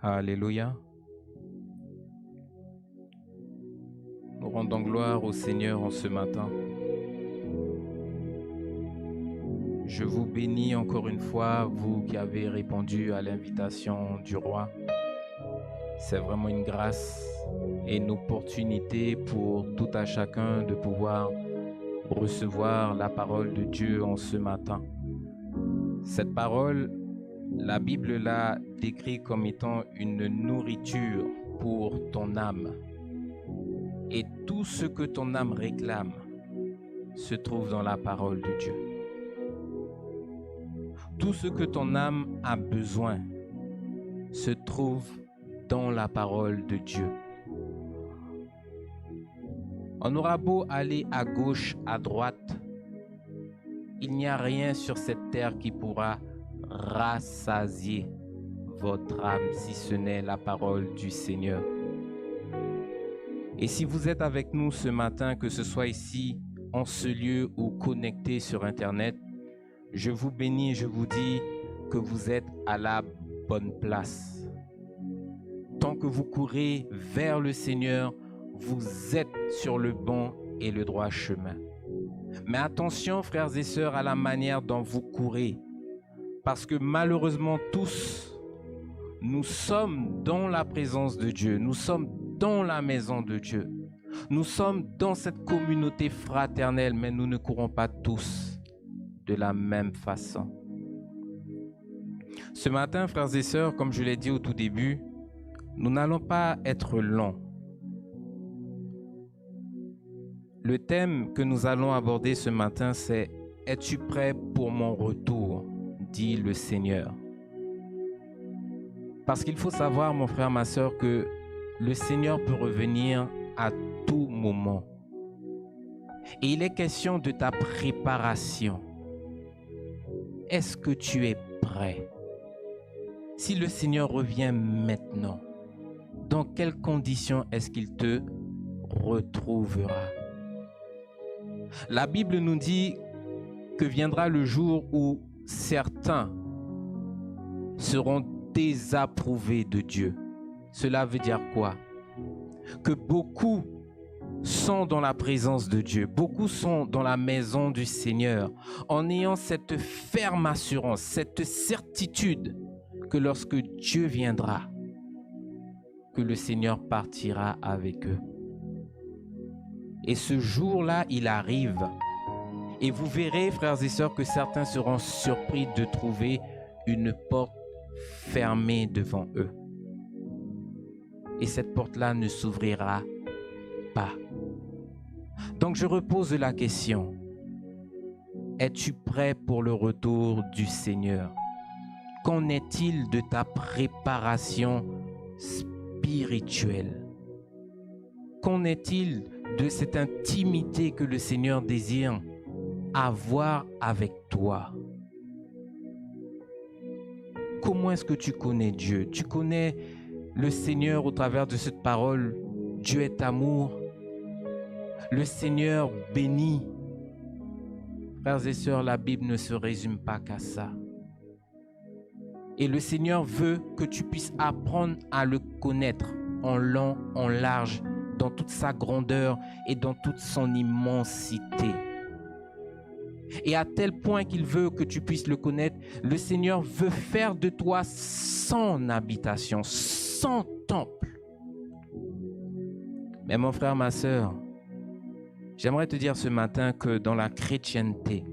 Alléluia. Nous rendons gloire au Seigneur en ce matin. Je vous bénis encore une fois, vous qui avez répondu à l'invitation du roi. C'est vraiment une grâce et une opportunité pour tout à chacun de pouvoir recevoir la parole de Dieu en ce matin. Cette parole, la Bible l'a décrit comme étant une nourriture pour ton âme. Et tout ce que ton âme réclame se trouve dans la parole de Dieu. Tout ce que ton âme a besoin se trouve dans la parole de Dieu. On aura beau aller à gauche, à droite, il n'y a rien sur cette terre qui pourra rassasier votre âme si ce n'est la parole du Seigneur. Et si vous êtes avec nous ce matin, que ce soit ici, en ce lieu ou connecté sur Internet, je vous bénis et je vous dis que vous êtes à la bonne place. Tant que vous courez vers le Seigneur, vous êtes sur le bon et le droit chemin. Mais attention, frères et sœurs, à la manière dont vous courez. Parce que malheureusement, tous, nous sommes dans la présence de Dieu. Nous sommes dans la maison de Dieu. Nous sommes dans cette communauté fraternelle, mais nous ne courons pas tous de la même façon. Ce matin, frères et sœurs, comme je l'ai dit au tout début, nous n'allons pas être longs. Le thème que nous allons aborder ce matin, c'est « Es-tu prêt pour mon retour ?» dit le Seigneur. Parce qu'il faut savoir, mon frère, ma sœur, que le Seigneur peut revenir à tout moment. Et il est question de ta préparation. Est-ce que tu es prêt? Si le Seigneur revient maintenant, dans quelles conditions est-ce qu'il te retrouvera? La Bible nous dit que viendra le jour où certains seront désapprouvés de Dieu. Cela veut dire quoi? Que beaucoup sont dans la présence de Dieu, beaucoup sont dans la maison du Seigneur, en ayant cette ferme assurance, cette certitude que lorsque Dieu viendra, que le Seigneur partira avec eux. Et ce jour-là, il arrive. Et vous verrez, frères et sœurs, que certains seront surpris de trouver une porte fermée devant eux. Et cette porte-là ne s'ouvrira pas. Donc je repose la question. Es-tu prêt pour le retour du Seigneur? Qu'en est-il de ta préparation spirituelle? Qu'en est-il de cette intimité que le Seigneur désire avoir avec toi? Comment est-ce que tu connais Dieu? Tu connais le Seigneur au travers de cette parole. Dieu est amour. Le Seigneur bénit. Frères et sœurs, la Bible ne se résume pas qu'à ça. Et le Seigneur veut que tu puisses apprendre à le connaître en long, en large, dans toute sa grandeur et dans toute son immensité. Et à tel point qu'il veut que tu puisses le connaître, le Seigneur veut faire de toi son habitation, son temple. Mais mon frère, ma sœur, j'aimerais te dire ce matin que dans la chrétienté,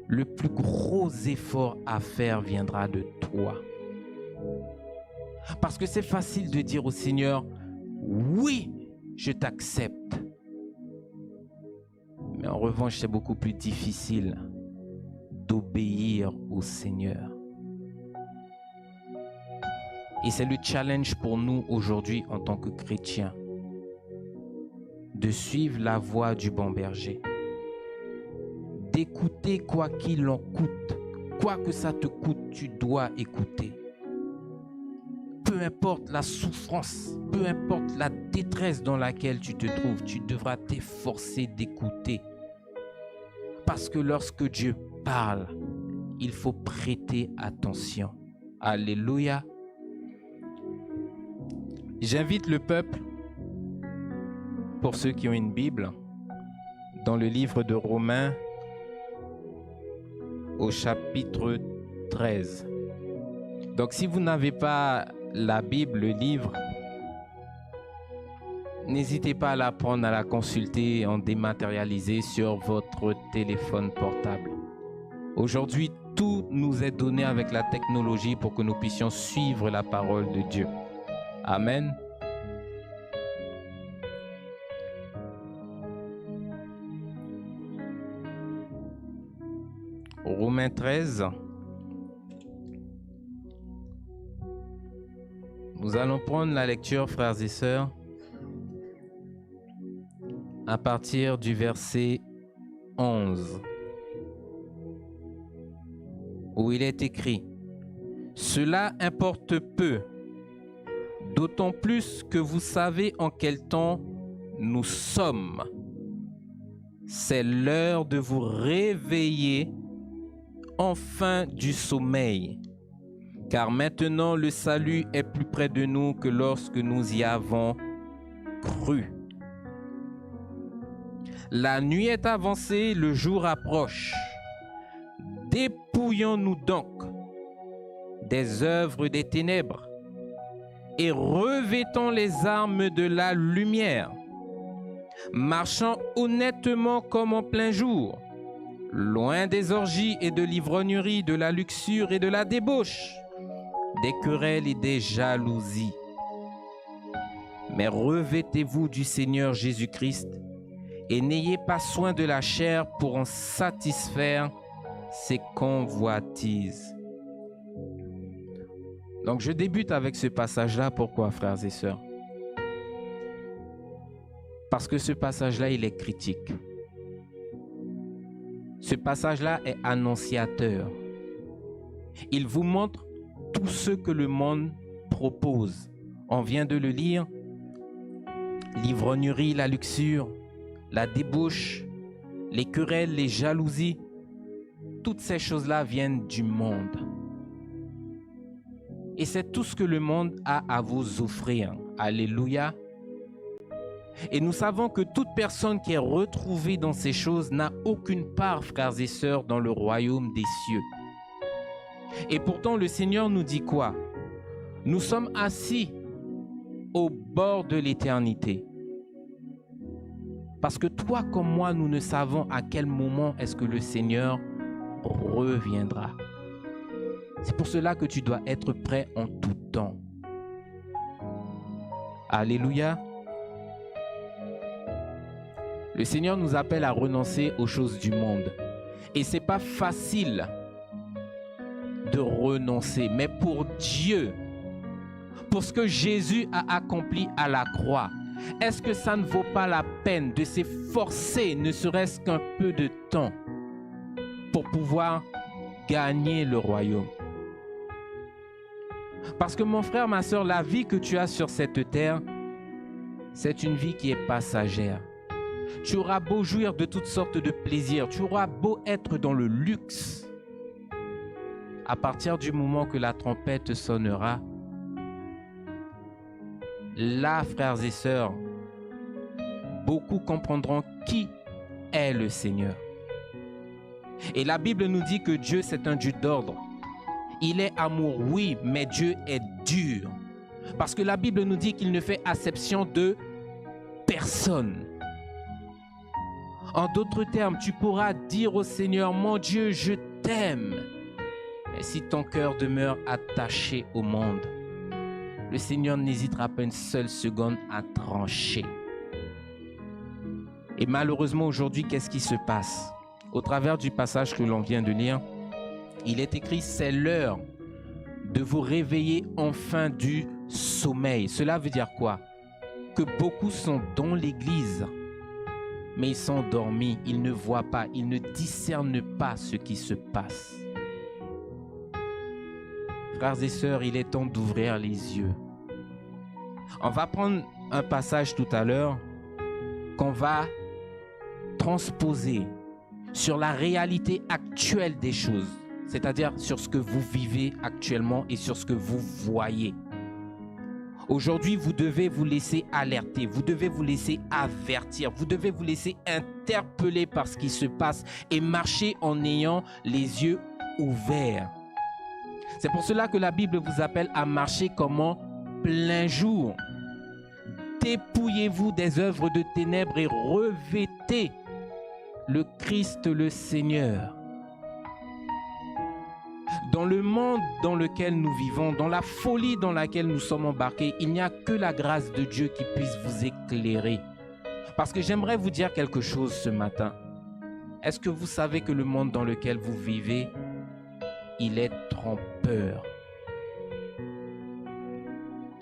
le plus gros effort à faire viendra de toi. Parce que c'est facile de dire au Seigneur, oui, je t'accepte. Mais en revanche, c'est beaucoup plus difficile d'obéir au Seigneur. Et c'est le challenge pour nous aujourd'hui en tant que chrétiens, de suivre la voie du bon berger, d'écouter quoi qu'il en coûte, quoi que ça te coûte, tu dois écouter. Peu importe la souffrance, peu importe la détresse dans laquelle tu te trouves, tu devras t'efforcer d'écouter. Parce que lorsque Dieu parle, il faut prêter attention Alléluia. J'invite le peuple, pour ceux qui ont une Bible, dans le livre de Romains, au chapitre 13. Donc si vous n'avez pas la Bible, le livre, n'hésitez pas à la prendre, à la consulter en dématérialisé sur votre téléphone portable. Aujourd'hui, tout nous est donné avec la technologie pour que nous puissions suivre la parole de Dieu. Amen. Romains 13. Nous allons prendre la lecture, frères et sœurs, à partir du verset 11, où il est écrit « Cela importe peu, d'autant plus que vous savez en quel temps nous sommes. C'est l'heure de vous réveiller enfin du sommeil, car maintenant le salut est plus près de nous que lorsque nous y avons cru. La nuit est avancée, le jour approche. Dépouillons-nous donc des œuvres des ténèbres et revêtons les armes de la lumière, marchant honnêtement comme en plein jour, loin des orgies et de l'ivrognerie, de la luxure et de la débauche, des querelles et des jalousies. Mais revêtez-vous du Seigneur Jésus-Christ et n'ayez pas soin de la chair pour en satisfaire ses convoitises. » Donc je débute avec ce passage-là. Pourquoi, frères et sœurs? Parce que ce passage-là, il est critique. Ce passage-là est annonciateur. Il vous montre tout ce que le monde propose. On vient de le lire. L'ivrognerie, la luxure, la débauche, les querelles, les jalousies. Toutes ces choses-là viennent du monde. Et c'est tout ce que le monde a à vous offrir. Alléluia. Et nous savons que toute personne qui est retrouvée dans ces choses n'a aucune part, frères et sœurs, dans le royaume des cieux. Et pourtant, le Seigneur nous dit quoi? Nous sommes assis au bord de l'éternité. Parce que toi comme moi, nous ne savons à quel moment est-ce que le Seigneur reviendra. C'est pour cela que tu dois être prêt en tout temps. Alléluia. Le Seigneur nous appelle à renoncer aux choses du monde. Et ce n'est pas facile de renoncer. Mais pour Dieu, pour ce que Jésus a accompli à la croix, est-ce que ça ne vaut pas la peine de s'efforcer, ne serait-ce qu'un peu de temps, pour pouvoir gagner le royaume? Parce que mon frère, ma soeur, la vie que tu as sur cette terre, c'est une vie qui est passagère. Tu auras beau jouir de toutes sortes de plaisirs, tu auras beau être dans le luxe. À partir du moment que la trompette sonnera, là, frères et sœurs, beaucoup comprendront qui est le Seigneur. Et la Bible nous dit que Dieu, c'est un Dieu d'ordre. Il est amour, oui, mais Dieu est dur. Parce que la Bible nous dit qu'il ne fait acception de personne. En d'autres termes, tu pourras dire au Seigneur, mon Dieu, je t'aime. Mais si ton cœur demeure attaché au monde, le Seigneur n'hésitera pas une seule seconde à trancher. Et malheureusement, aujourd'hui, qu'est-ce qui se passe? Au travers du passage que l'on vient de lire, il est écrit, c'est l'heure de vous réveiller enfin du sommeil. Cela veut dire quoi? Que beaucoup sont dans l'église, mais ils sont endormis, ils ne voient pas, ils ne discernent pas ce qui se passe. Frères et sœurs, il est temps d'ouvrir les yeux. On va prendre un passage tout à l'heure qu'on va transposer sur la réalité actuelle des choses. c'est-à-dire sur ce que vous vivez actuellement et sur ce que vous voyez. Aujourd'hui, vous devez vous laisser alerter, vous devez vous laisser avertir, vous devez vous laisser interpeller par ce qui se passe et marcher en ayant les yeux ouverts. C'est pour cela que la Bible vous appelle à marcher comme en plein jour. Dépouillez-vous des œuvres de ténèbres et revêtez le Christ le Seigneur. Dans le monde dans lequel nous vivons, dans la folie dans laquelle nous sommes embarqués, il n'y a que la grâce de Dieu qui puisse vous éclairer. Parce que j'aimerais vous dire quelque chose ce matin. Est-ce que vous savez que le monde dans lequel vous vivez, il est trompeur?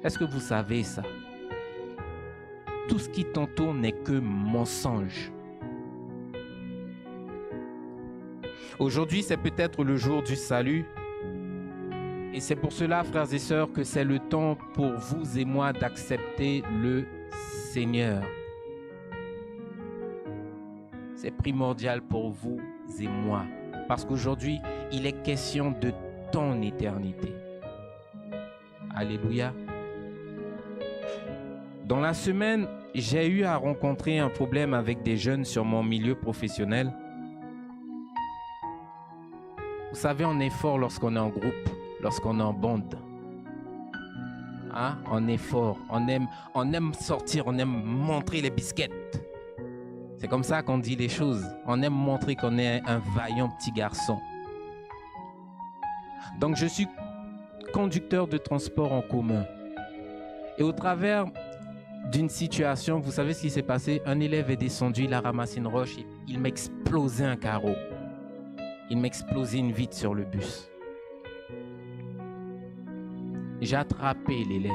Est-ce que vous savez ça? Tout ce qui t'entoure n'est que mensonge. Aujourd'hui, c'est peut-être le jour du salut. Et c'est pour cela, frères et sœurs, que c'est le temps pour vous et moi d'accepter le Seigneur. C'est primordial pour vous et moi. Parce qu'aujourd'hui, il est question de ton éternité. Alléluia. Dans la semaine, j'ai eu à rencontrer un problème avec des jeunes sur mon milieu professionnel. Vous savez, on est fort lorsqu'on est en groupe, lorsqu'on est en bande. Hein? On est fort, on aime sortir, on aime montrer les bisquettes. C'est comme ça qu'on dit les choses. On aime montrer qu'on est un vaillant petit garçon. Donc, je suis conducteur de transport en commun. Et au travers d'une situation, vous savez ce qui s'est passé? Un élève est descendu, il a ramassé une roche, il m'a explosé un carreau. Il m'a explosé une vitre sur le bus. J'ai attrapé l'élève.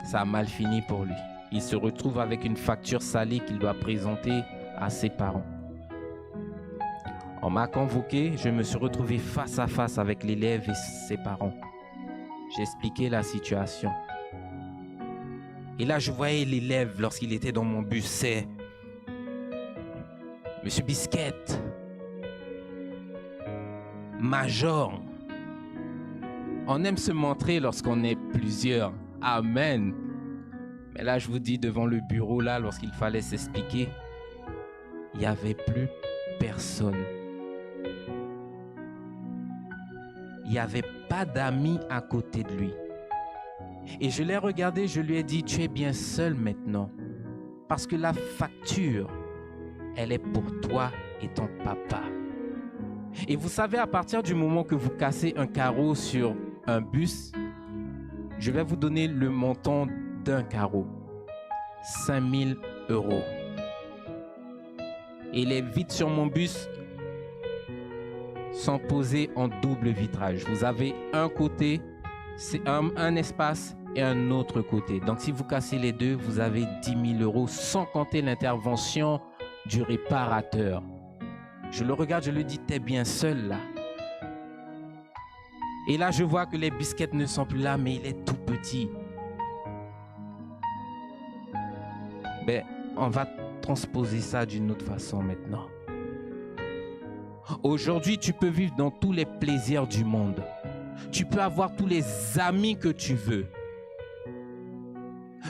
Ça a mal fini pour lui. Il se retrouve avec une facture salée qu'il doit présenter à ses parents. On m'a convoqué, je me suis retrouvé face à face avec l'élève et ses parents. J'ai expliqué la situation. Et là, je voyais l'élève lorsqu'il était dans mon bus. C'est Monsieur Bisquette, Major. On aime se montrer lorsqu'on est plusieurs. Amen. Mais là, je vous dis, devant le bureau, là, lorsqu'il fallait s'expliquer, il n'y avait plus personne. Il n'y avait pas d'amis à côté de lui. Et je l'ai regardé, je lui ai dit, tu es bien seul maintenant. Parce que la facture, elle est pour toi et ton papa. Et vous savez, à partir du moment que vous cassez un carreau sur un bus, je vais vous donner le montant d'un carreau. 5 000 €. Et les vitres sur mon bus sont posées en double vitrage. Vous avez un côté, c'est un espace et un autre côté. Donc si vous cassez les deux, vous avez 10 000 € sans compter l'intervention du réparateur. Je le regarde, je lui dis, t'es bien seul là. Et là, je vois que les bisquettes ne sont plus là, mais il est tout petit. Ben, on va transposer ça d'une autre façon maintenant. Aujourd'hui, tu peux vivre dans tous les plaisirs du monde. Tu peux avoir tous les amis que tu veux.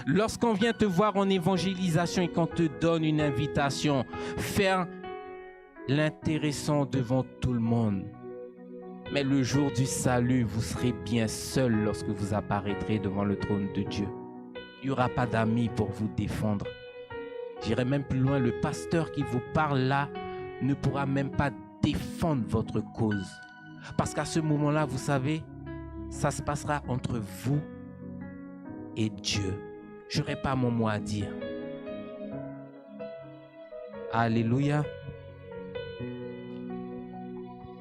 Lorsqu'on vient te voir en évangélisation et qu'on te donne une invitation, faire l'intéressant devant tout le monde. Mais le jour du salut, vous serez bien seul lorsque vous apparaîtrez devant le trône de Dieu. Il n'y aura pas d'amis pour vous défendre. J'irai même plus loin, le pasteur qui vous parle là ne pourra même pas défendre votre cause. Parce qu'à ce moment-là, vous savez, ça se passera entre vous et Dieu. Je n'aurai pas mon mot à dire. Alléluia.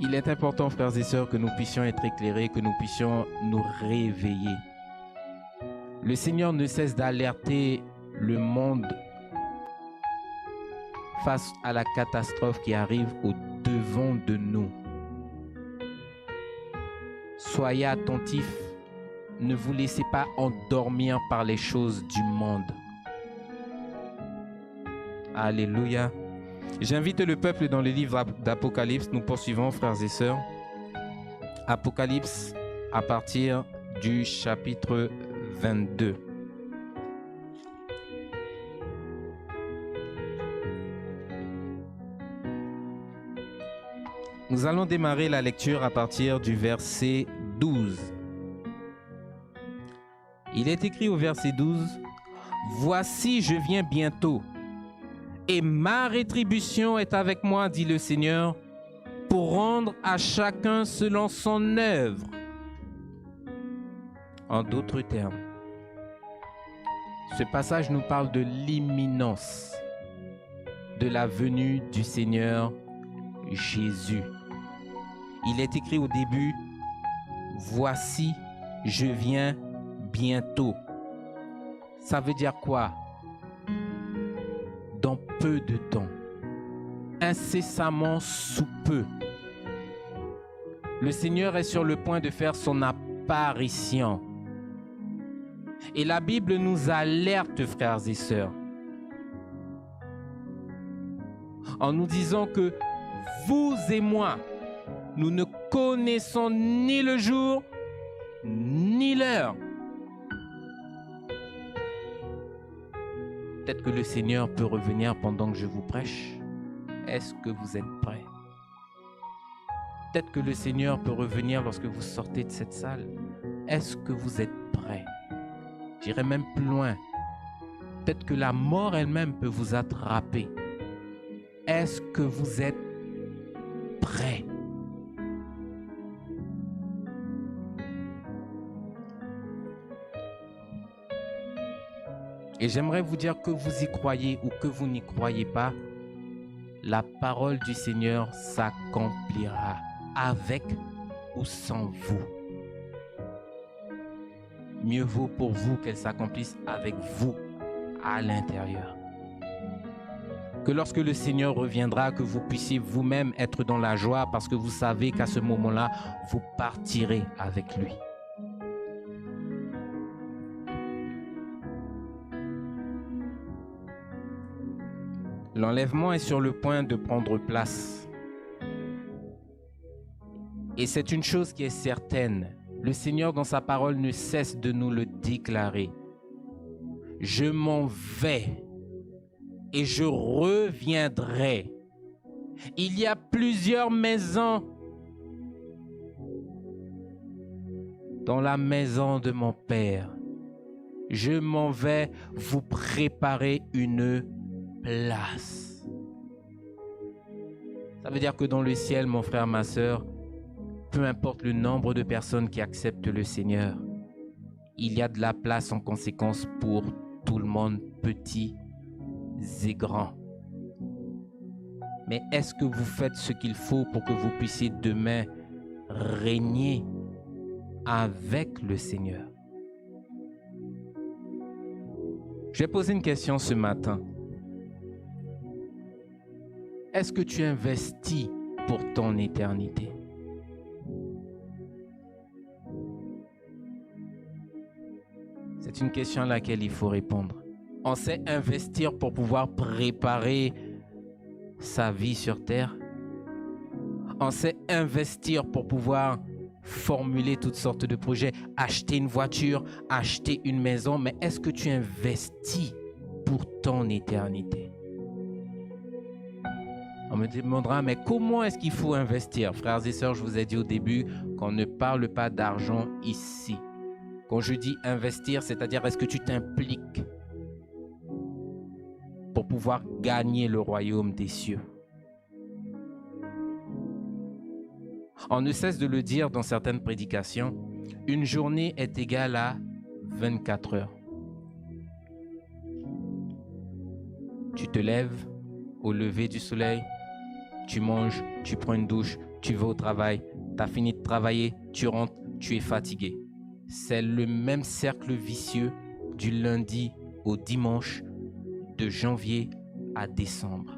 Il est important, frères et sœurs, que nous puissions être éclairés, que nous puissions nous réveiller. Le Seigneur ne cesse d'alerter le monde face à la catastrophe qui arrive au-devant de nous. Soyez attentifs, ne vous laissez pas endormir par les choses du monde. Alléluia. J'invite le peuple dans le livre d'Apocalypse. Nous poursuivons, frères et sœurs. Apocalypse à partir du chapitre 22. Nous allons démarrer la lecture à partir du verset 12. Il est écrit au verset 12, « Voici, je viens bientôt, et ma rétribution est avec moi, dit le Seigneur, pour rendre à chacun selon son œuvre. » En d'autres termes, ce passage nous parle de l'imminence de la venue du Seigneur Jésus. Il est écrit au début, « Voici, je viens bientôt. » Ça veut dire quoi? Dans peu de temps, incessamment sous peu. Le Seigneur est sur le point de faire son apparition. Et la Bible nous alerte, frères et sœurs, en nous disant que vous et moi, nous ne connaissons ni le jour, ni l'heure. Peut-être que le Seigneur peut revenir pendant que je vous prêche. Est-ce que vous êtes prêts? Peut-être que le Seigneur peut revenir lorsque vous sortez de cette salle. Est-ce que vous êtes prêts? J'irai même plus loin. Peut-être que la mort elle-même peut vous attraper. Est-ce que vous êtes prêts? Et j'aimerais vous dire que vous y croyez ou que vous n'y croyez pas, la parole du Seigneur s'accomplira avec ou sans vous. Mieux vaut pour vous qu'elle s'accomplisse avec vous à l'intérieur. Que lorsque le Seigneur reviendra, que vous puissiez vous-même être dans la joie parce que vous savez qu'à ce moment-là, vous partirez avec lui. L'enlèvement est sur le point de prendre place. Et c'est une chose qui est certaine. Le Seigneur, dans sa parole, ne cesse de nous le déclarer. Je m'en vais et je reviendrai. Il y a plusieurs maisons. Dans la maison de mon Père, je m'en vais vous préparer une place. Ça veut dire que dans le ciel, mon frère, ma sœur, peu importe le nombre de personnes qui acceptent le Seigneur, il y a de la place en conséquence pour tout le monde, petits et grands. Mais est-ce que vous faites ce qu'il faut pour que vous puissiez demain régner avec le Seigneur? Je vais poser une question ce matin. Est-ce que tu investis pour ton éternité? C'est une question à laquelle il faut répondre. On sait investir pour pouvoir préparer sa vie sur terre. On sait investir pour pouvoir formuler toutes sortes de projets, acheter une voiture, acheter une maison. Mais est-ce que tu investis pour ton éternité? On me demandera, mais comment est-ce qu'il faut investir? Frères et sœurs, je vous ai dit au début qu'on ne parle pas d'argent ici. Quand je dis investir, c'est-à-dire est-ce que tu t'impliques pour pouvoir gagner le royaume des cieux? On ne cesse de le dire dans certaines prédications, une journée est égale à 24 heures. Tu te lèves au lever du soleil, tu manges, tu prends une douche, tu vas au travail, tu as fini de travailler, tu rentres, tu es fatigué. C'est le même cercle vicieux du lundi au dimanche, de janvier à décembre.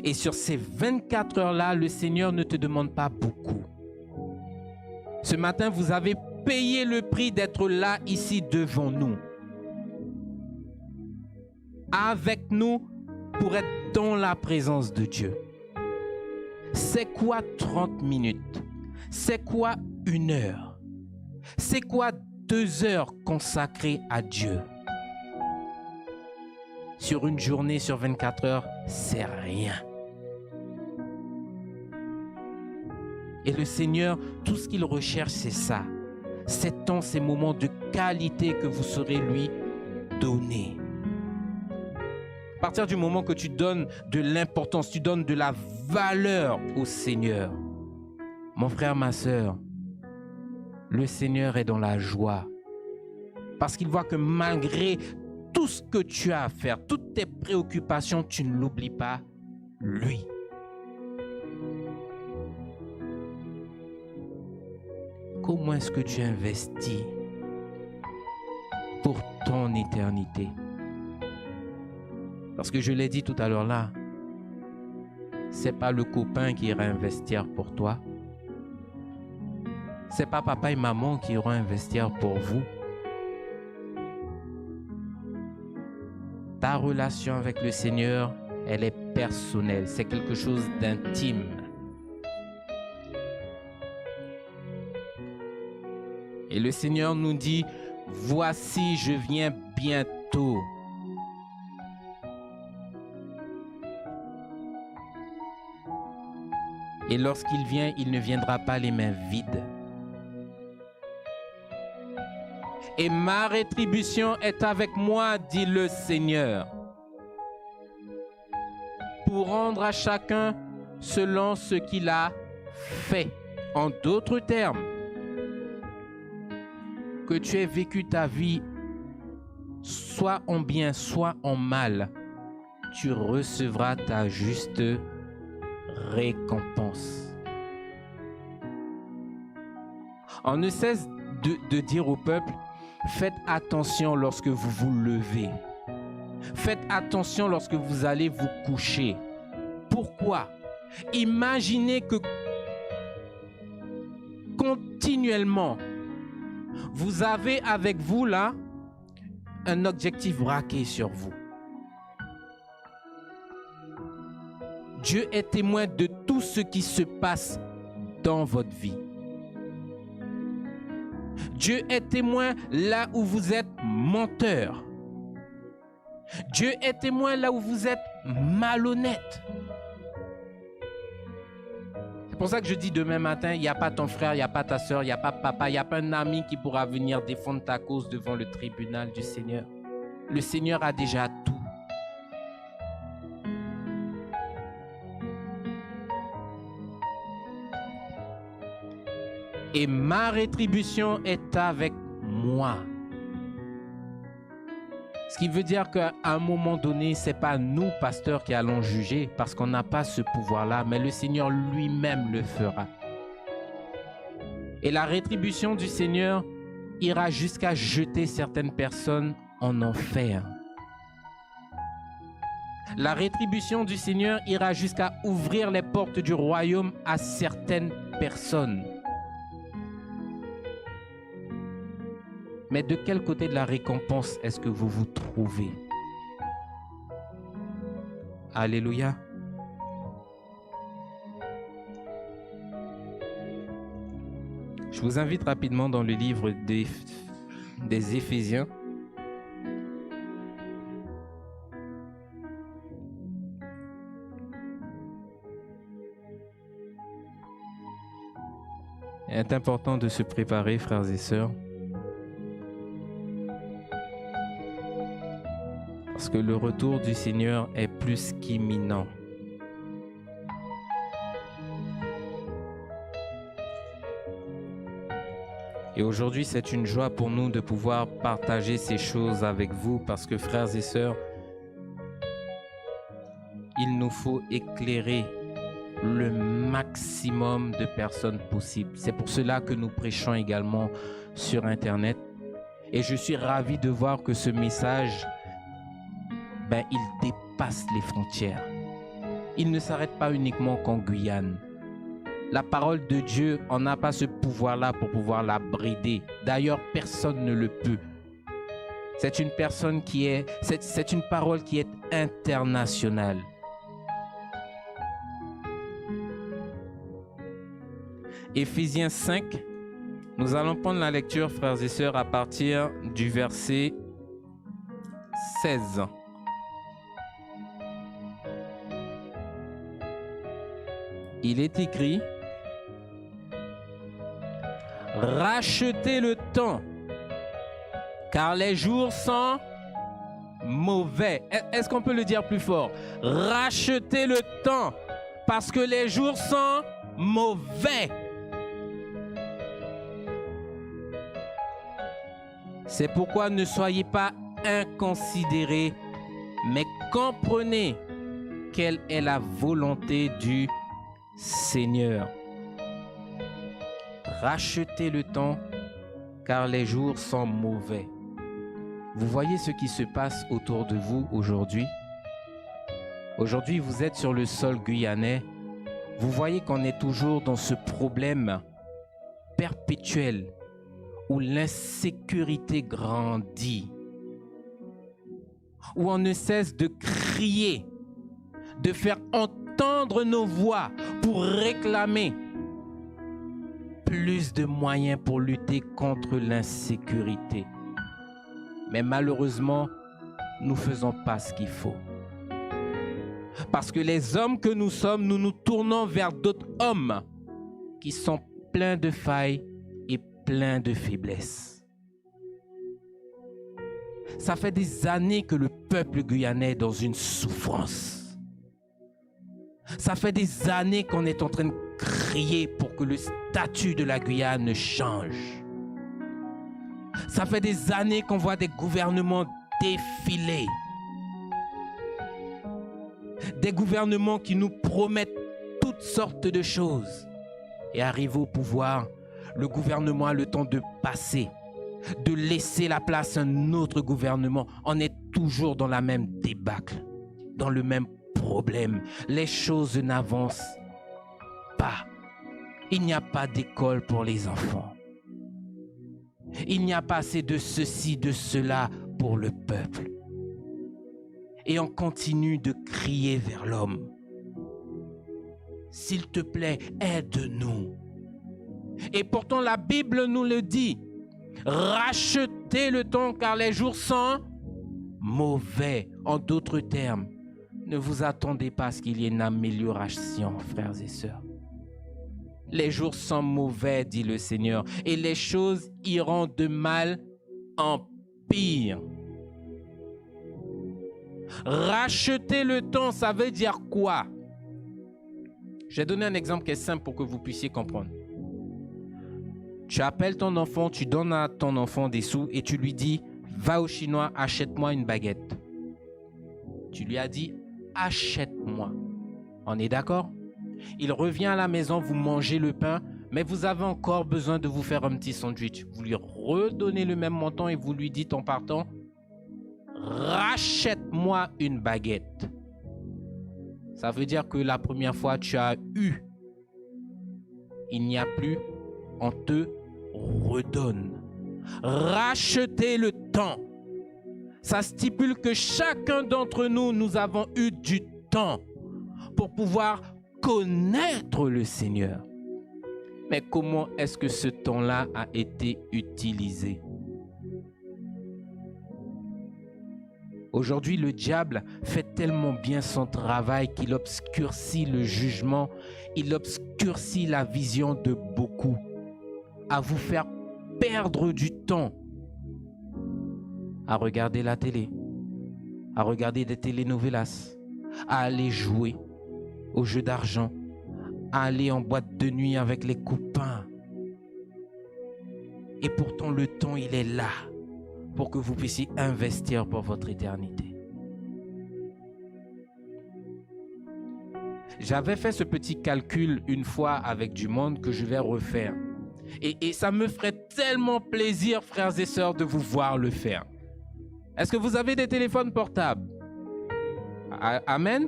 Et sur ces 24 heures-là, le Seigneur ne te demande pas beaucoup. Ce matin, vous avez payé le prix d'être là, ici, devant nous. Avec nous, pour être dans la présence de Dieu. C'est quoi 30 minutes? C'est quoi 1 heure? C'est quoi 2 heures consacrées à Dieu? Sur une journée, sur 24 heures, c'est rien. Et le Seigneur, tout ce qu'il recherche, c'est ça. Ces temps, ces moments de qualité que vous saurez lui donner. À partir du moment que tu donnes de l'importance, tu donnes de la valeur au Seigneur. Mon frère, ma sœur, le Seigneur est dans la joie. Parce qu'il voit que malgré tout ce que tu as à faire, toutes tes préoccupations, tu ne l'oublies pas, lui. Comment est-ce que tu investis pour ton éternité? Parce que je l'ai dit tout à l'heure là, c'est pas le copain qui ira investir pour toi. C'est pas papa et maman qui iront investir pour vous. Ta relation avec le Seigneur, elle est personnelle. C'est quelque chose d'intime. Et le Seigneur nous dit, voici, je viens bientôt. Et lorsqu'il vient, il ne viendra pas les mains vides. Et ma rétribution est avec moi, dit le Seigneur, pour rendre à chacun selon ce qu'il a fait. En d'autres termes, que tu aies vécu ta vie soit en bien, soit en mal, tu recevras ta juste récompense. On ne cesse de dire au peuple, faites attention lorsque vous vous levez. Faites attention lorsque vous allez vous coucher. Pourquoi? Imaginez que continuellement, vous avez avec vous là un objectif braqué sur vous. Dieu est témoin de tout ce qui se passe dans votre vie. Dieu est témoin là où vous êtes menteur. Dieu est témoin là où vous êtes malhonnête. C'est pour ça que je dis demain matin, il n'y a pas ton frère, il n'y a pas ta soeur, il n'y a pas papa, il n'y a pas un ami qui pourra venir défendre ta cause devant le tribunal du Seigneur. Le Seigneur a déjà tout. Et ma rétribution est avec moi. Ce qui veut dire qu'à un moment donné, ce n'est pas nous, pasteurs, qui allons juger parce qu'on n'a pas ce pouvoir-là, mais le Seigneur lui-même le fera. Et la rétribution du Seigneur ira jusqu'à jeter certaines personnes en enfer. La rétribution du Seigneur ira jusqu'à ouvrir les portes du royaume à certaines personnes. Mais de quel côté de la récompense est-ce que vous vous trouvez? Alléluia. Je vous invite rapidement dans le livre des Éphésiens. Il est important de se préparer, frères et sœurs. Parce que le retour du Seigneur est plus qu'imminent. Et aujourd'hui, c'est une joie pour nous de pouvoir partager ces choses avec vous parce que, frères et sœurs, il nous faut éclairer le maximum de personnes possible. C'est pour cela que nous prêchons également sur Internet. Et je suis ravi de voir que ce message, il dépasse les frontières. Il ne s'arrête pas uniquement qu'en Guyane. La parole de Dieu, on n'a pas ce pouvoir-là pour pouvoir la brider. D'ailleurs, personne ne le peut. C'est une parole qui est internationale. Éphésiens 5, nous allons prendre la lecture, frères et sœurs, à partir du verset 16. Il est écrit: rachetez le temps, car les jours sont mauvais. Est-ce qu'on peut le dire plus fort? Rachetez le temps, parce que les jours sont mauvais. C'est pourquoi ne soyez pas inconsidérés, mais comprenez quelle est la volonté du Seigneur. Rachetez le temps, car les jours sont mauvais. Vous voyez ce qui se passe autour de vous aujourd'hui? Aujourd'hui, vous êtes sur le sol guyanais. Vous voyez qu'on est toujours dans ce problème perpétuel où l'insécurité grandit, où on ne cesse de crier, de faire entendre nos voix pour réclamer plus de moyens pour lutter contre l'insécurité. Mais malheureusement, nous ne faisons pas ce qu'il faut. Parce que les hommes que nous sommes, nous nous tournons vers d'autres hommes qui sont pleins de failles et pleins de faiblesses. Ça fait des années que le peuple guyanais est dans une souffrance. Ça fait des années qu'on est en train de crier pour que le statut de la Guyane change. Ça fait des années qu'on voit des gouvernements défiler. Des gouvernements qui nous promettent toutes sortes de choses. Et arrivés au pouvoir, le gouvernement a le temps de passer, de laisser la place à un autre gouvernement. On est toujours dans la même débâcle, dans le même problème. Les choses n'avancent pas. Il n'y a pas d'école pour les enfants. Il n'y a pas assez de ceci, de cela pour le peuple. Et on continue de crier vers l'homme. S'il te plaît, aide-nous. Et pourtant la Bible nous le dit. Rachetez le temps car les jours sont mauvais. En d'autres termes, ne vous attendez pas à ce qu'il y ait une amélioration, frères et sœurs. Les jours sont mauvais, dit le Seigneur, et les choses iront de mal en pire. Racheter le temps, ça veut dire quoi? Je vais donner un exemple qui est simple pour que vous puissiez comprendre. Tu appelles ton enfant, tu donnes à ton enfant des sous et tu lui dis « Va au Chinois, achète-moi une baguette. » Tu lui as dit « Achète-moi. » On est d'accord? Il revient à la maison, vous mangez le pain, mais vous avez encore besoin de vous faire un petit sandwich. Vous lui redonnez le même montant et vous lui dites en partant « Rachète-moi une baguette. » Ça veut dire que la première fois tu as eu, il n'y a plus, on te redonne. Racheter le temps. Ça stipule que chacun d'entre nous, nous avons eu du temps pour pouvoir connaître le Seigneur. Mais comment est-ce que ce temps-là a été utilisé? Aujourd'hui, le diable fait tellement bien son travail qu'il obscurcit le jugement, il obscurcit la vision de beaucoup, à vous faire perdre du temps à regarder la télé, à regarder des telenovelas, à aller jouer aux jeux d'argent, à aller en boîte de nuit avec les copains. Et pourtant, le temps, il est là pour que vous puissiez investir pour votre éternité. J'avais fait ce petit calcul une fois avec du monde que je vais refaire. Et ça me ferait tellement plaisir, frères et sœurs, de vous voir le faire. Est-ce que vous avez des téléphones portables? Amen?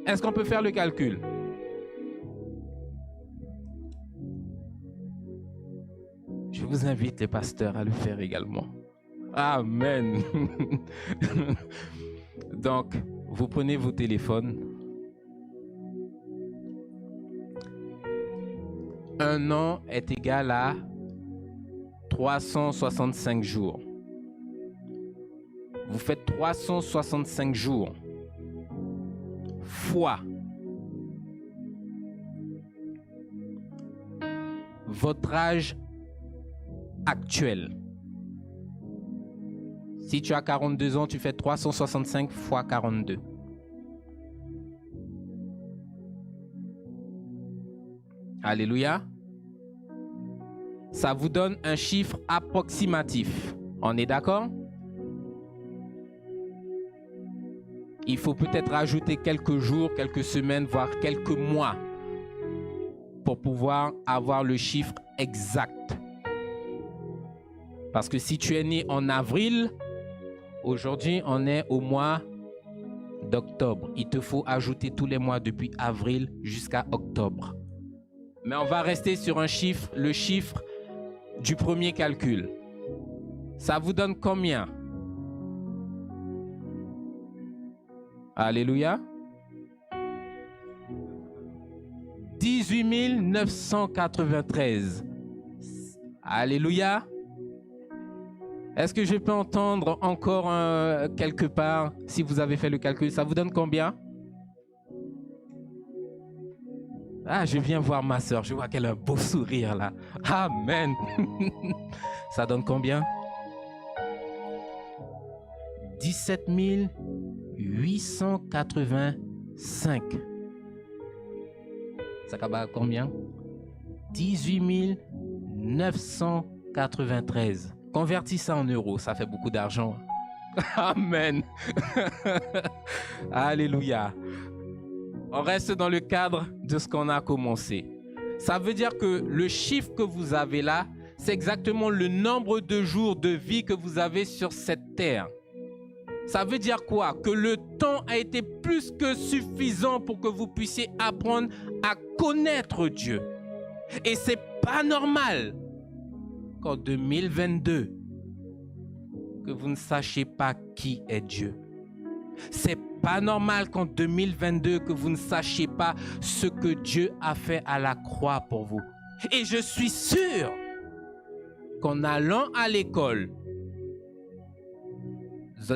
Est-ce qu'on peut faire le calcul? Je vous invite, les pasteurs, à le faire également. Amen. Donc, vous prenez vos téléphones. Un an est égal à 365 jours. Vous faites 365 jours fois votre âge actuel. Si tu as 42 ans, tu fais 365 fois 42. Alléluia. Ça vous donne un chiffre approximatif. On est d'accord? Il faut peut-être ajouter quelques jours, quelques semaines, voire quelques mois pour pouvoir avoir le chiffre exact. Parce que si tu es né en avril, aujourd'hui on est au mois d'octobre. Il te faut ajouter tous les mois depuis avril jusqu'à octobre. Mais on va rester sur un chiffre, le chiffre du premier calcul. Ça vous donne combien? Alléluia. 18 993. Alléluia. Est-ce que je peux entendre encore quelque part, si vous avez fait le calcul, ça vous donne combien? Ah, je viens voir ma soeur, je vois qu'elle a un beau sourire là. Amen. Ça donne combien? 17 885. Ça va à combien? 18 993. Convertis ça en euros, ça fait beaucoup d'argent. Amen. Alléluia. On reste dans le cadre de ce qu'on a commencé. Ça veut dire que le chiffre que vous avez là, c'est exactement le nombre de jours de vie que vous avez sur cette terre. Ça veut dire quoi? Que le temps a été plus que suffisant pour que vous puissiez apprendre à connaître Dieu. Et c'est pas normal qu'en 2022, que vous ne sachiez pas qui est Dieu. C'est pas normal qu'en 2022, que vous ne sachiez pas ce que Dieu a fait à la croix pour vous. Et je suis sûr qu'en allant à l'école,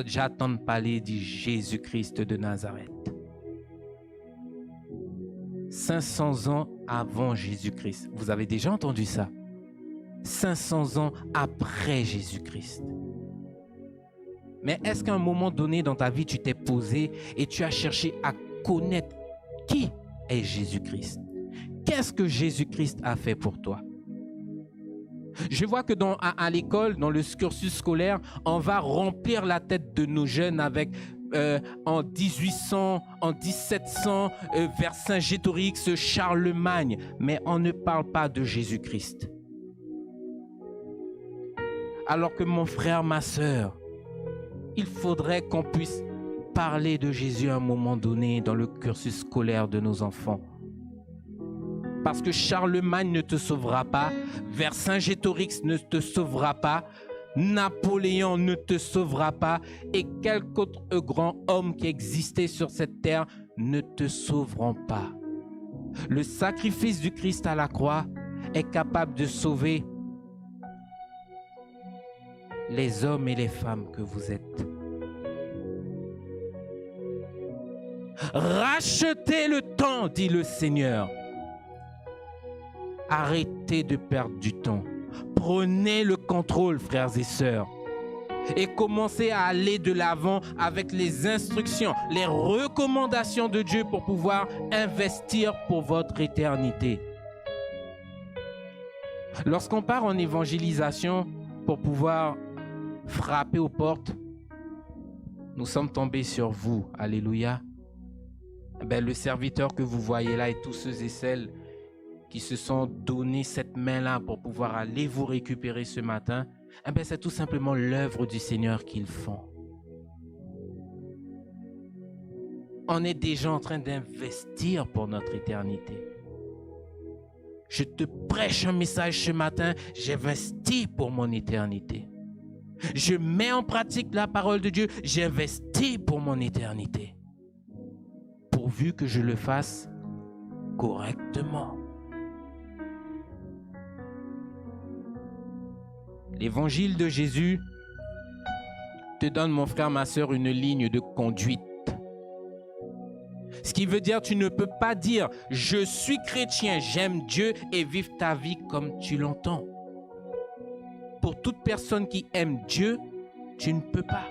j'attends parler de Jésus-Christ de Nazareth. 500 ans avant Jésus-Christ. Vous avez déjà entendu ça? 500 ans après Jésus-Christ. Mais est-ce qu'à un moment donné dans ta vie, tu t'es posé et tu as cherché à connaître qui est Jésus-Christ? Qu'est-ce que Jésus-Christ a fait pour toi? Je vois que à l'école, dans le cursus scolaire, on va remplir la tête de nos jeunes avec en 1800, en 1700, vers Saint-Gétorix, Charlemagne. Mais on ne parle pas de Jésus-Christ. Alors que mon frère, ma sœur, il faudrait qu'on puisse parler de Jésus à un moment donné dans le cursus scolaire de nos enfants. Parce que Charlemagne ne te sauvera pas, Vercingétorix ne te sauvera pas, Napoléon ne te sauvera pas et quelque autre grand homme qui existait sur cette terre ne te sauveront pas. Le sacrifice du Christ à la croix est capable de sauver les hommes et les femmes que vous êtes. Rachetez le temps, dit le Seigneur. Arrêtez de perdre du temps. Prenez le contrôle, frères et sœurs. Et commencez à aller de l'avant avec les instructions, les recommandations de Dieu pour pouvoir investir pour votre éternité. Lorsqu'on part en évangélisation pour pouvoir frapper aux portes, nous sommes tombés sur vous. Alléluia. Le serviteur que vous voyez là et tous ceux et celles qui se sont donné cette main-là pour pouvoir aller vous récupérer ce matin, c'est tout simplement l'œuvre du Seigneur qu'ils font. On est déjà en train d'investir pour notre éternité. Je te prêche un message ce matin, j'investis pour mon éternité. Je mets en pratique la parole de Dieu, j'investis pour mon éternité. Pourvu que je le fasse correctement. L'évangile de Jésus te donne, mon frère, ma sœur, une ligne de conduite. Ce qui veut dire, tu ne peux pas dire « Je suis chrétien, j'aime Dieu » et vivre ta vie comme tu l'entends. Pour toute personne qui aime Dieu, tu ne peux pas.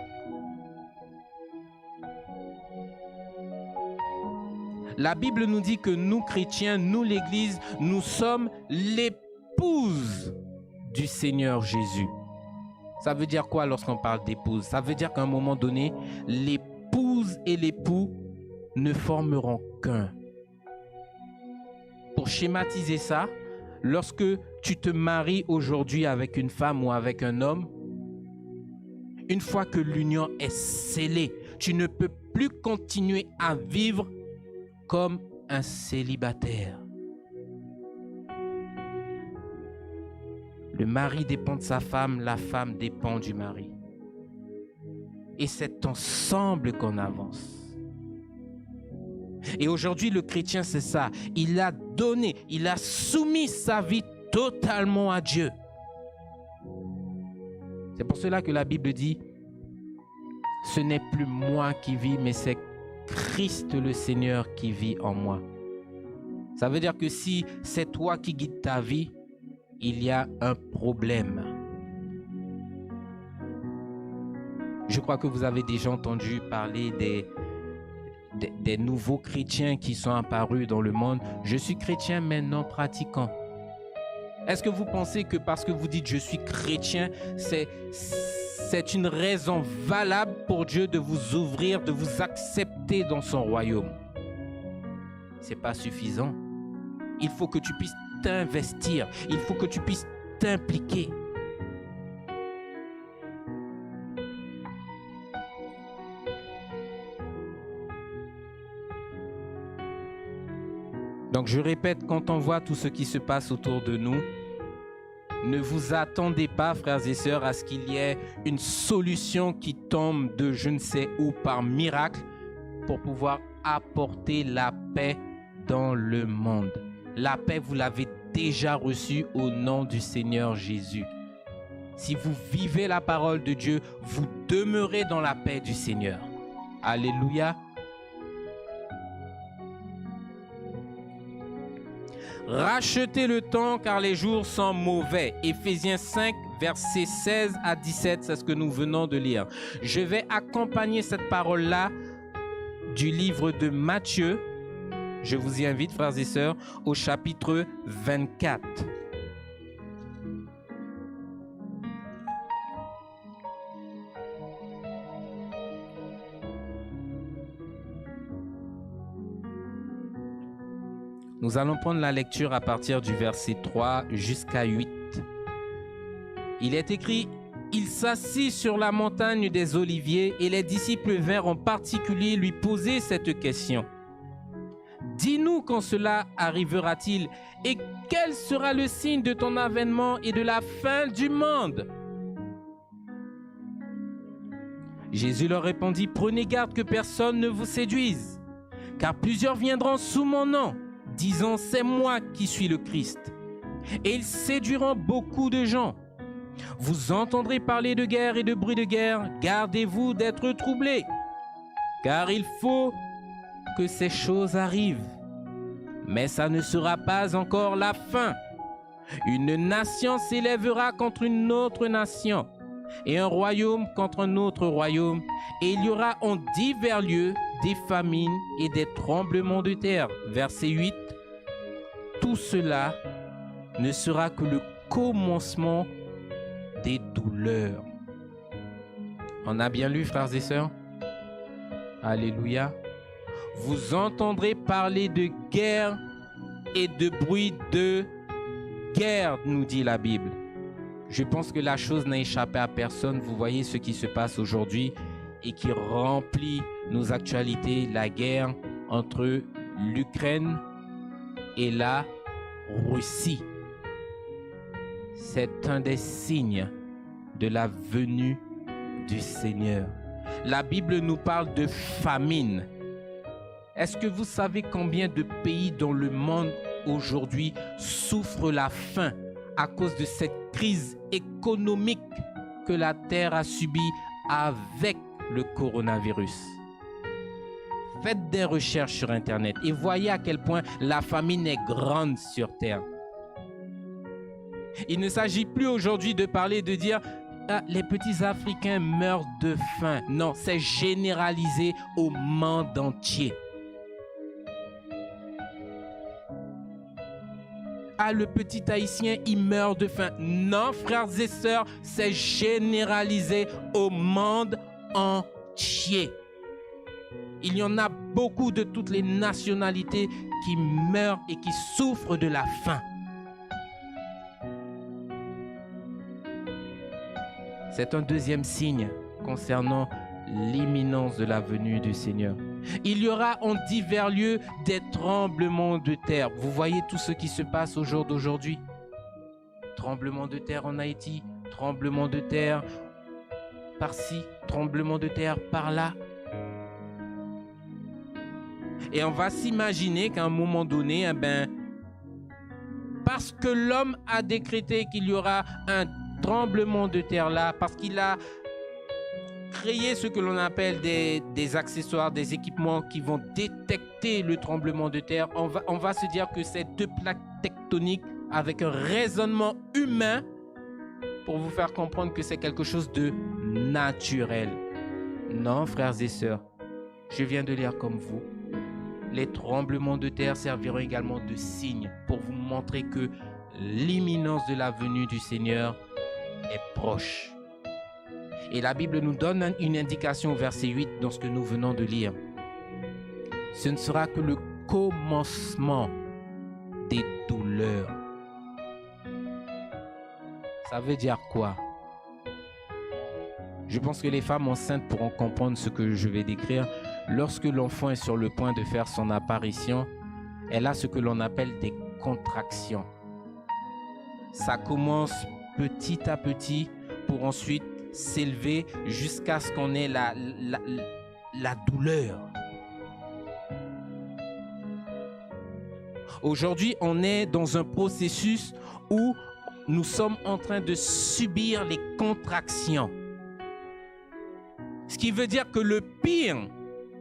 La Bible nous dit que nous, chrétiens, nous, l'Église, nous sommes l'épouse du Seigneur Jésus. Ça veut dire quoi lorsqu'on parle d'épouse? Ça veut dire qu'à un moment donné, l'épouse et l'époux ne formeront qu'un. Pour schématiser ça, lorsque tu te maries aujourd'hui avec une femme ou avec un homme, une fois que l'union est scellée, tu ne peux plus continuer à vivre comme un célibataire. Le mari dépend de sa femme, la femme dépend du mari. Et c'est ensemble qu'on avance. Et aujourd'hui, le chrétien, c'est ça. Il a donné, il a soumis sa vie totalement à Dieu. C'est pour cela que la Bible dit, ce n'est plus moi qui vis, mais c'est Christ le Seigneur qui vit en moi. Ça veut dire que si c'est toi qui guides ta vie, il y a un problème. Je crois que vous avez déjà entendu parler des nouveaux chrétiens qui sont apparus dans le monde. Je suis chrétien mais non pratiquant. Est-ce que vous pensez que parce que vous dites je suis chrétien, c'est une raison valable pour Dieu de vous ouvrir, de vous accepter dans son royaume? C'est pas suffisant. Il faut que tu puisses t'investir. Il faut que tu puisses t'impliquer. Donc je répète, quand on voit tout ce qui se passe autour de nous, ne vous attendez pas, frères et sœurs, à ce qu'il y ait une solution qui tombe de je ne sais où par miracle pour pouvoir apporter la paix dans le monde. La paix, vous l'avez déjà reçue au nom du Seigneur Jésus. Si vous vivez la parole de Dieu, vous demeurez dans la paix du Seigneur. Alléluia. Rachetez le temps car les jours sont mauvais. Éphésiens 5, versets 16 à 17, c'est ce que nous venons de lire. Je vais accompagner cette parole-là du livre de Matthieu. Je vous y invite, frères et sœurs, au chapitre 24. Nous allons prendre la lecture à partir du verset 3 jusqu'à 8. Il est écrit, « Il s'assit sur la montagne des Oliviers et les disciples vinrent en particulier lui poser cette question. « Dis-nous quand cela arrivera-t-il et quel sera le signe de ton avènement et de la fin du monde ?» Jésus leur répondit, « Prenez garde que personne ne vous séduise, car plusieurs viendront sous mon nom, disant, c'est moi qui suis le Christ. Et ils séduiront beaucoup de gens. Vous entendrez parler de guerre et de bruit de guerre. Gardez-vous d'être troublés, car il faut que ces choses arrivent. Mais ça ne sera pas encore la fin. Une nation s'élèvera contre une autre nation, et un royaume contre un autre royaume. Et il y aura en divers lieux des famines et des tremblements de terre. » Verset 8. « Tout cela ne sera que le commencement des douleurs. » On a bien lu, frères et sœurs? Alléluia. « Vous entendrez parler de guerre et de bruit de guerre, nous dit la Bible. » Je pense que la chose n'a échappé à personne. Vous voyez ce qui se passe aujourd'hui et qui remplit nos actualités, la guerre entre l'Ukraine et la Russie. C'est un des signes de la venue du Seigneur. La Bible nous parle de famine. Est-ce que vous savez combien de pays dans le monde aujourd'hui souffrent la faim à cause de cette crise économique que la Terre a subie avec le coronavirus. Faites des recherches sur Internet et voyez à quel point la famine est grande sur Terre. Il ne s'agit plus aujourd'hui de parler, de dire ah, les petits Africains meurent de faim. Non, c'est généralisé au monde entier. Ah, le petit Haïtien, il meurt de faim. Non, frères et sœurs, c'est généralisé au monde entier. Il y en a beaucoup de toutes les nationalités qui meurent et qui souffrent de la faim. C'est un deuxième signe concernant l'imminence de la venue du Seigneur. Il y aura en divers lieux des tremblements de terre. Vous voyez tout ce qui se passe au jour d'aujourd'hui. Tremblement de terre en Haïti, tremblement de terre par-ci, tremblement de terre par-là. Et on va s'imaginer qu'à un moment donné, parce que l'homme a décrété qu'il y aura un tremblement de terre là, parce qu'il a créé ce que l'on appelle des accessoires, des équipements qui vont détecter le tremblement de terre, on va se dire que c'est deux plaques tectoniques avec un raisonnement humain pour vous faire comprendre que c'est quelque chose de naturel. Non, frères et sœurs, je viens de lire comme vous. Les tremblements de terre serviront également de signe pour vous montrer que l'imminence de la venue du Seigneur est proche. Et la Bible nous donne une indication au verset 8 dans ce que nous venons de lire. Ce ne sera que le commencement des douleurs. Ça veut dire quoi? Je pense que les femmes enceintes pourront comprendre ce que je vais décrire. Lorsque l'enfant est sur le point de faire son apparition, elle a ce que l'on appelle des contractions. Ça commence petit à petit pour ensuite s'élever jusqu'à ce qu'on ait la douleur. Aujourd'hui, on est dans un processus où nous sommes en train de subir les contractions. Ce qui veut dire que le pire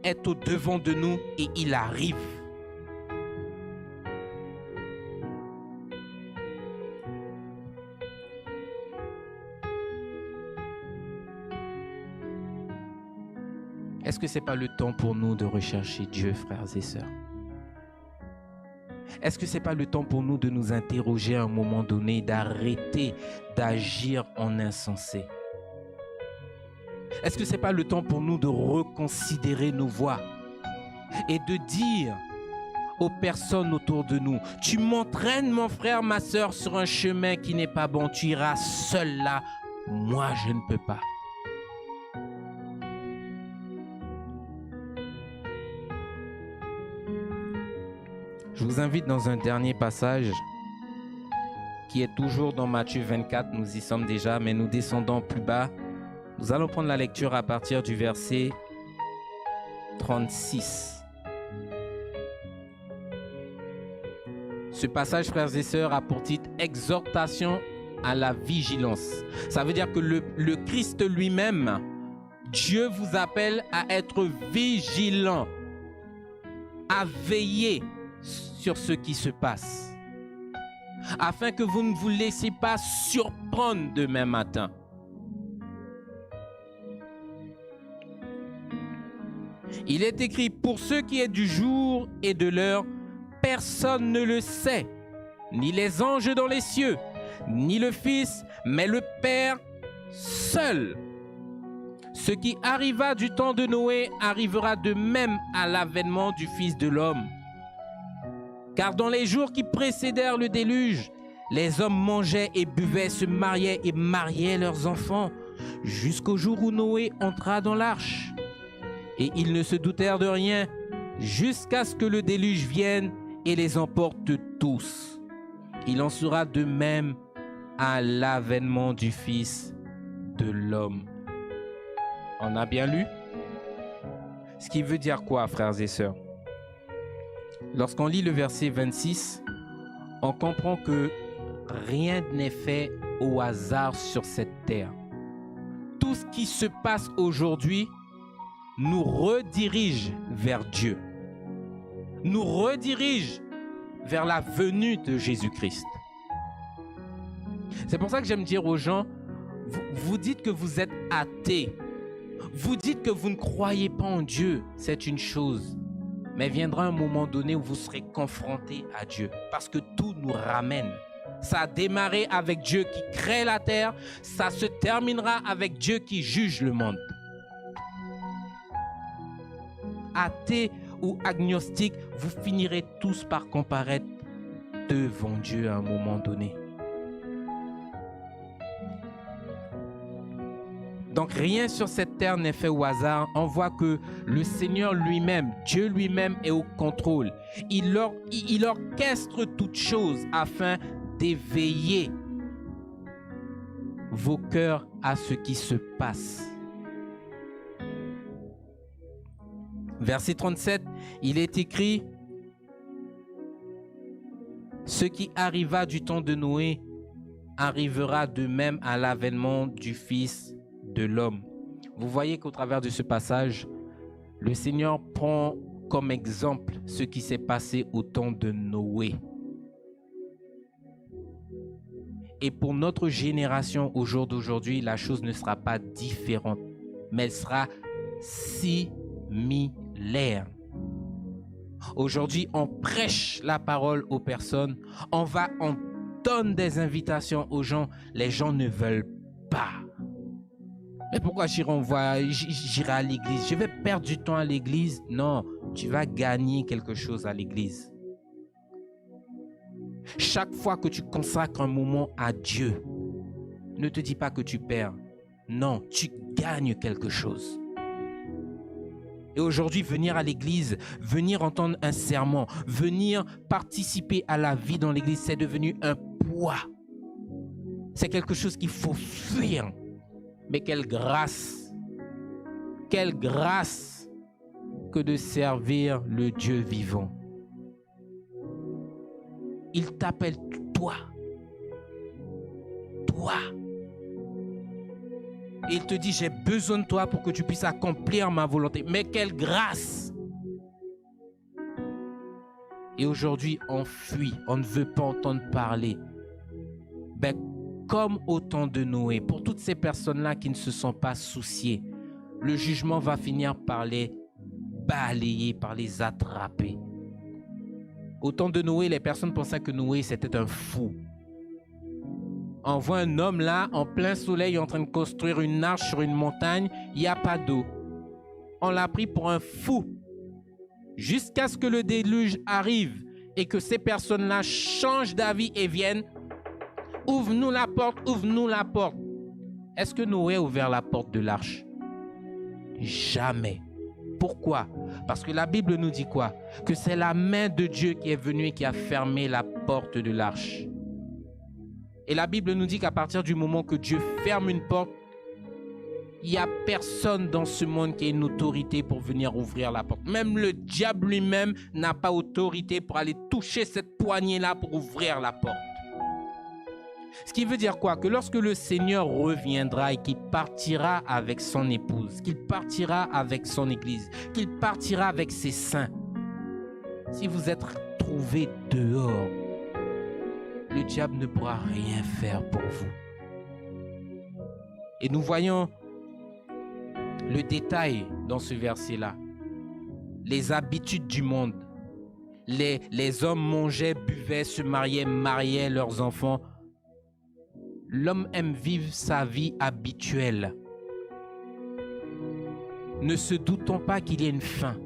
est au devant de nous et il arrive. Est-ce que ce n'est pas le temps pour nous de rechercher Dieu, frères et sœurs? Est-ce que ce n'est pas le temps pour nous de nous interroger à un moment donné, d'arrêter d'agir en insensé? Est-ce que ce n'est pas le temps pour nous de reconsidérer nos voies et de dire aux personnes autour de nous, tu m'entraînes mon frère, ma sœur, sur un chemin qui n'est pas bon, tu iras seul là, moi je ne peux pas. Je vous invite dans un dernier passage qui est toujours dans Matthieu 24, nous y sommes déjà, mais nous descendons plus bas. Nous allons prendre la lecture à partir du verset 36. Ce passage, frères et sœurs, a pour titre « Exhortation à la vigilance ». Ça veut dire que le Christ lui-même, Dieu vous appelle à être vigilant, à veiller sur ce qui se passe, afin que vous ne vous laissiez pas surprendre demain matin. Il est écrit, pour ce qui est du jour et de l'heure, personne ne le sait, ni les anges dans les cieux, ni le Fils, mais le Père seul. Ce qui arriva du temps de Noé arrivera de même à l'avènement du Fils de l'homme. Car dans les jours qui précédèrent le déluge, les hommes mangeaient et buvaient, se mariaient et mariaient leurs enfants, jusqu'au jour où Noé entra dans l'arche. Et ils ne se doutèrent de rien, jusqu'à ce que le déluge vienne et les emporte tous. Il en sera de même à l'avènement du Fils de l'homme. On a bien lu? Ce qui veut dire quoi, frères et sœurs? Lorsqu'on lit le verset 26, on comprend que rien n'est fait au hasard sur cette terre. Tout ce qui se passe aujourd'hui nous redirige vers Dieu, nous redirige vers la venue de Jésus-Christ. C'est pour ça que j'aime dire aux gens, vous dites que vous êtes athée, vous dites que vous ne croyez pas en Dieu, c'est une chose. Mais viendra un moment donné où vous serez confrontés à Dieu, parce que tout nous ramène. Ça a démarré avec Dieu qui crée la terre, ça se terminera avec Dieu qui juge le monde. Athée ou agnostique, vous finirez tous par comparaître devant Dieu à un moment donné. Donc rien sur cette terre n'est fait au hasard. On voit que le Seigneur lui-même, Dieu lui-même est au contrôle. Il orchestre toutes choses afin d'éveiller vos cœurs à ce qui se passe. Verset 37, il est écrit « Ce qui arriva du temps de Noé arrivera de même à l'avènement du Fils de l'homme. » Vous voyez qu'au travers de ce passage, le Seigneur prend comme exemple ce qui s'est passé au temps de Noé. Et pour notre génération au jour d'aujourd'hui, la chose ne sera pas différente, mais elle sera similaire. Aujourd'hui, on prêche la parole aux personnes, on donne des invitations aux gens, les gens ne veulent pas. Mais pourquoi j'irai à l'église? Je vais perdre du temps à l'église? Non, tu vas gagner quelque chose à l'église. Chaque fois que tu consacres un moment à Dieu, ne te dis pas que tu perds. Non, tu gagnes quelque chose. Et aujourd'hui, venir à l'église, venir entendre un sermon, venir participer à la vie dans l'église, c'est devenu un poids. C'est quelque chose qu'il faut fuir. Mais quelle grâce que de servir le Dieu vivant. Il t'appelle toi. Et il te dit, j'ai besoin de toi pour que tu puisses accomplir ma volonté. Mais quelle grâce! Et aujourd'hui, on fuit, on ne veut pas entendre parler. Ben, comme au temps de Noé, pour toutes ces personnes-là qui ne se sont pas souciées, le jugement va finir par les balayer, par les attraper. Au temps de Noé, les personnes pensaient que Noé, c'était un fou. On voit un homme là, en plein soleil, en train de construire une arche sur une montagne, il n'y a pas d'eau. On l'a pris pour un fou. Jusqu'à ce que le déluge arrive et que ces personnes-là changent d'avis et viennent. Ouvre-nous la porte, ouvre-nous la porte. Est-ce que Noé a ouvert la porte de l'arche? Jamais. Pourquoi? Parce que la Bible nous dit quoi? Que c'est la main de Dieu qui est venue et qui a fermé la porte de l'arche. Et la Bible nous dit qu'à partir du moment que Dieu ferme une porte, il n'y a personne dans ce monde qui ait une autorité pour venir ouvrir la porte. Même le diable lui-même n'a pas autorité pour aller toucher cette poignée-là pour ouvrir la porte. Ce qui veut dire quoi? Que lorsque le Seigneur reviendra et qu'il partira avec son épouse, qu'il partira avec son église, qu'il partira avec ses saints, si vous êtes trouvés dehors, le diable ne pourra rien faire pour vous. Et nous voyons le détail dans ce verset-là. Les habitudes du monde. Les hommes mangeaient, buvaient, se mariaient leurs enfants. L'homme aime vivre sa vie habituelle. Ne se doutons pas qu'il y ait une fin.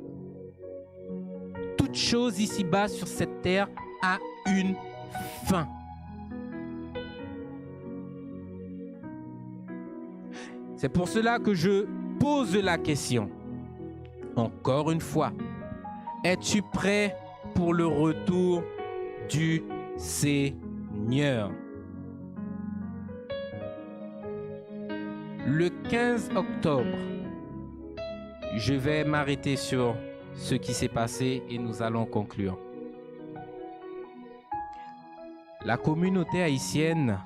Toute chose ici-bas sur cette terre a une fin. C'est pour cela que je pose la question. Encore une fois, es-tu prêt pour le retour du Seigneur? Le 15 octobre, je vais m'arrêter sur ce qui s'est passé et nous allons conclure. La communauté haïtienne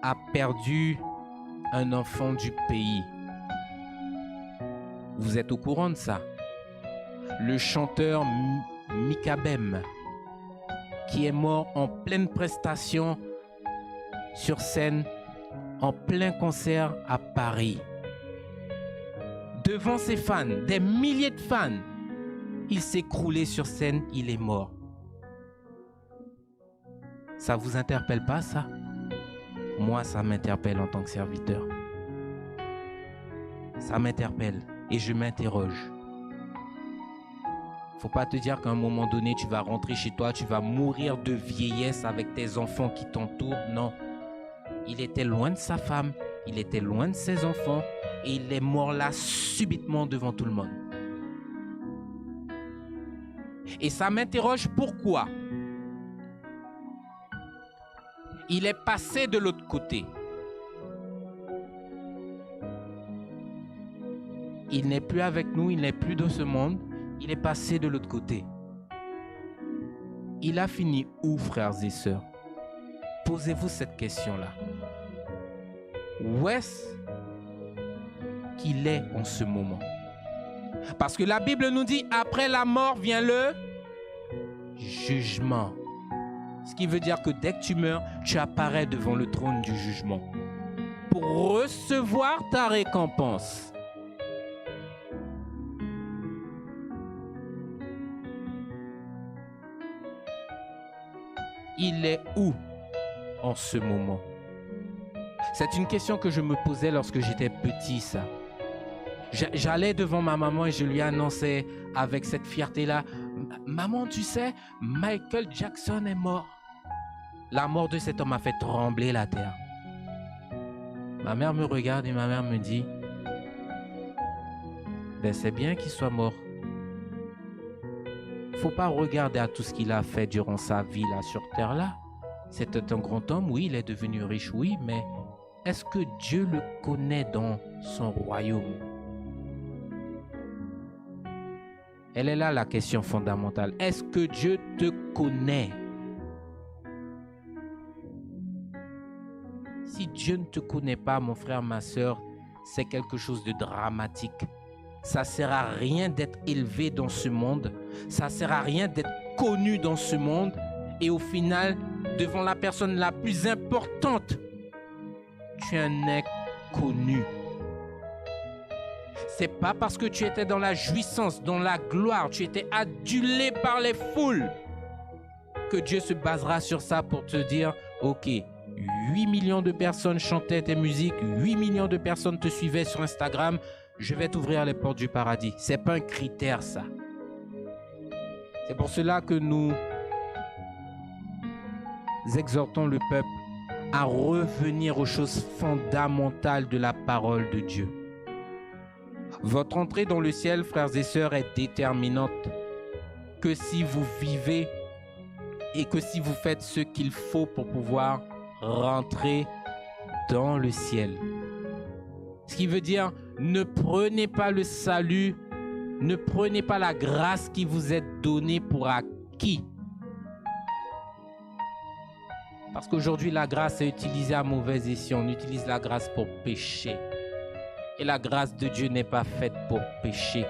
a perdu un enfant du pays. Vous êtes au courant de ça? Le chanteur Mikabem, qui est mort en pleine prestation sur scène, en plein concert à Paris. Devant ses fans, des milliers de fans, il s'est écroulé sur scène, il est mort. Ça vous interpelle pas, ça? Moi, ça m'interpelle en tant que serviteur. Ça m'interpelle et je m'interroge. Faut pas te dire qu'à un moment donné, tu vas rentrer chez toi, tu vas mourir de vieillesse avec tes enfants qui t'entourent. Non. Il était loin de sa femme, il était loin de ses enfants et il est mort là subitement devant tout le monde. Et ça m'interroge pourquoi. Il est passé de l'autre côté. Il n'est plus avec nous, il n'est plus dans ce monde. Il est passé de l'autre côté. Il a fini où, frères et sœurs? Posez-vous cette question-là. Où est-ce qu'il est en ce moment? Parce que la Bible nous dit, après la mort vient le jugement. Ce qui veut dire que dès que tu meurs, tu apparais devant le trône du jugement pour recevoir ta récompense. Il est où en ce moment? C'est une question que je me posais lorsque j'étais petit, ça. J'allais devant ma maman et je lui annonçais avec cette fierté-là, « Maman, tu sais, Michael Jackson est mort. » La mort de cet homme a fait trembler la terre. Ma mère me regarde et ma mère me dit, « Ben c'est bien qu'il soit mort. Il ne faut pas regarder à tout ce qu'il a fait durant sa vie là sur terre là. C'était un grand homme, oui, il est devenu riche, oui, mais est-ce que Dieu le connaît dans son royaume? » Elle est là la question fondamentale. Est-ce que Dieu te connaît? Si Dieu ne te connaît pas, mon frère, ma soeur, c'est quelque chose de dramatique. Ça ne sert à rien d'être élevé dans ce monde. Ça ne sert à rien d'être connu dans ce monde. Et au final, devant la personne la plus importante, tu es un inconnu. C'est pas parce que tu étais dans la jouissance, dans la gloire, tu étais adulé par les foules, que Dieu se basera sur ça pour te dire, ok, 8 millions de personnes chantaient tes musiques, 8 millions de personnes te suivaient sur Instagram, je vais t'ouvrir les portes du paradis. C'est pas un critère, ça. C'est pour cela que nous exhortons le peuple à revenir aux choses fondamentales de la parole de Dieu. Votre entrée dans le ciel, frères et sœurs, est déterminante. Que si vous vivez et que si vous faites ce qu'il faut pour pouvoir rentrer dans le ciel. Ce qui veut dire, ne prenez pas le salut, ne prenez pas la grâce qui vous est donnée pour acquis. Parce qu'aujourd'hui, la grâce est utilisée à mauvais escient. On utilise la grâce pour pécher. Et la grâce de Dieu n'est pas faite pour pécher.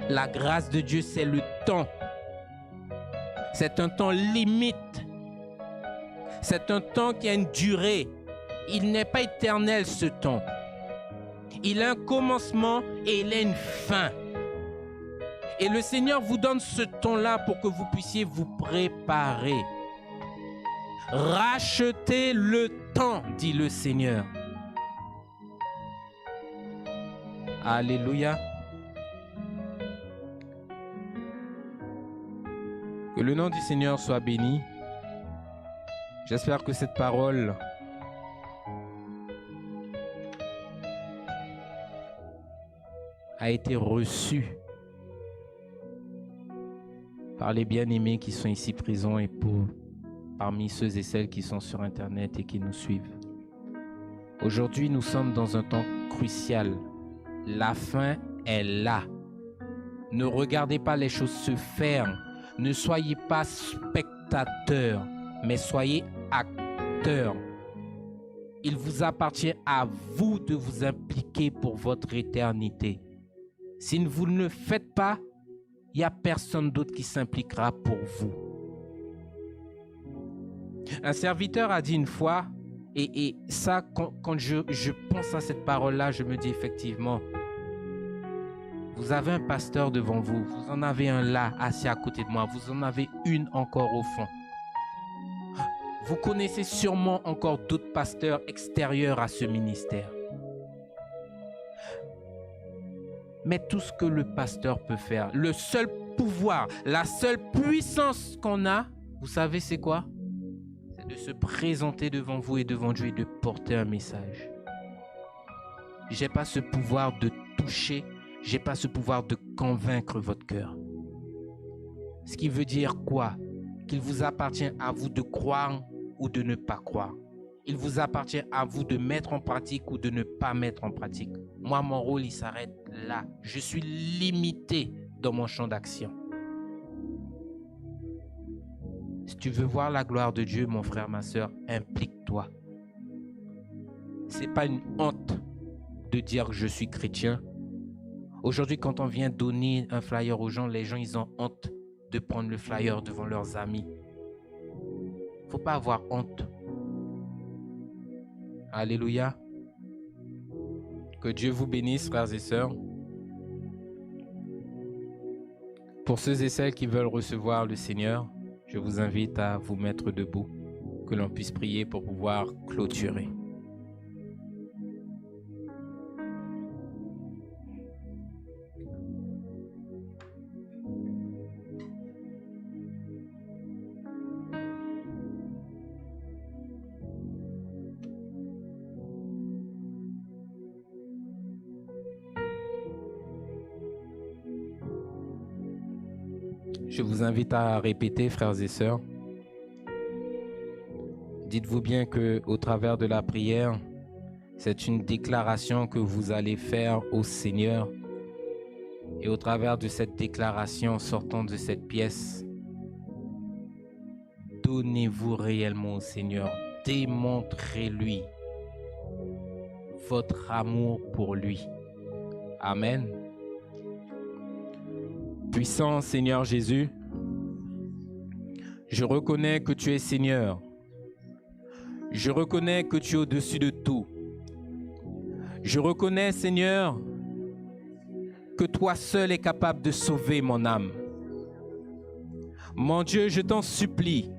La grâce de Dieu, c'est le temps. C'est un temps limite. C'est un temps qui a une durée. Il n'est pas éternel, ce temps. Il a un commencement et il a une fin. Et le Seigneur vous donne ce temps-là pour que vous puissiez vous préparer. Rachetez le temps, dit le Seigneur. Alléluia. Que le nom du Seigneur soit béni. J'espère que cette parole a été reçue par les bien-aimés qui sont ici présents et parmi ceux et celles qui sont sur Internet et qui nous suivent. Aujourd'hui, nous sommes dans un temps crucial. La fin est là. Ne regardez pas les choses se faire. Ne soyez pas spectateurs, mais soyez acteurs. Il vous appartient à vous de vous impliquer pour votre éternité. Si vous ne le faites pas, il n'y a personne d'autre qui s'impliquera pour vous. Un serviteur a dit une fois, et ça, quand je pense à cette parole-là, je me dis effectivement, vous avez un pasteur devant vous, vous en avez un là, assis à côté de moi, vous en avez une encore au fond. Vous connaissez sûrement encore d'autres pasteurs extérieurs à ce ministère. Mais tout ce que le pasteur peut faire, le seul pouvoir, la seule puissance qu'on a, vous savez c'est quoi? C'est de se présenter devant vous et devant Dieu et de porter un message. Je n'ai pas ce pouvoir de toucher, je n'ai pas ce pouvoir de convaincre votre cœur. Ce qui veut dire quoi? Qu'il vous appartient à vous de croire ou de ne pas croire. Il vous appartient à vous de mettre en pratique ou de ne pas mettre en pratique. Moi, mon rôle, il s'arrête là. Je suis limité dans mon champ d'action. Si tu veux voir la gloire de Dieu, mon frère, ma soeur, implique-toi. Ce n'est pas une honte de dire que je suis chrétien. Aujourd'hui, quand on vient donner un flyer aux gens, les gens, ils ont honte de prendre le flyer devant leurs amis. Il ne faut pas avoir honte. Alléluia. Que Dieu vous bénisse, frères et sœurs. Pour ceux et celles qui veulent recevoir le Seigneur, je vous invite à vous mettre debout, que l'on puisse prier pour pouvoir clôturer. Je vous invite à répéter, frères et sœurs. Dites-vous bien qu'au travers de la prière, c'est une déclaration que vous allez faire au Seigneur. Et au travers de cette déclaration, sortant de cette pièce, donnez-vous réellement au Seigneur. Démontrez-lui votre amour pour lui. Amen. Puissant Seigneur Jésus, je reconnais que tu es Seigneur. Je reconnais que tu es au-dessus de tout. Je reconnais, Seigneur, que toi seul es capable de sauver mon âme. Mon Dieu, je t'en supplie,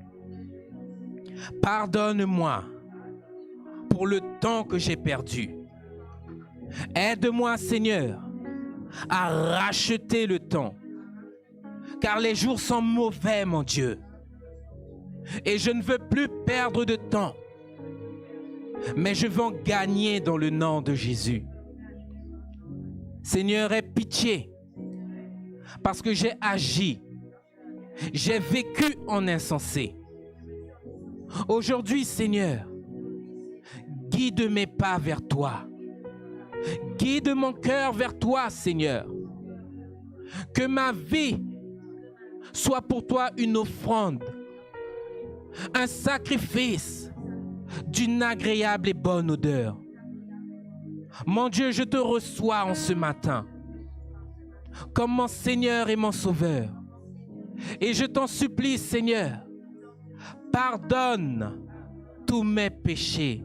pardonne-moi pour le temps que j'ai perdu. Aide-moi, Seigneur, à racheter le temps, car les jours sont mauvais, mon Dieu. Et je ne veux plus perdre de temps, mais je veux en gagner dans le nom de Jésus. Seigneur, aie pitié, parce que j'ai agi, j'ai vécu en insensé. Aujourd'hui, Seigneur, guide mes pas vers toi. Guide mon cœur vers toi, Seigneur. Que ma vie soit pour toi une offrande, un sacrifice d'une agréable et bonne odeur. Mon Dieu, je te reçois en ce matin comme mon Seigneur et mon Sauveur. Et je t'en supplie, Seigneur, pardonne tous mes péchés.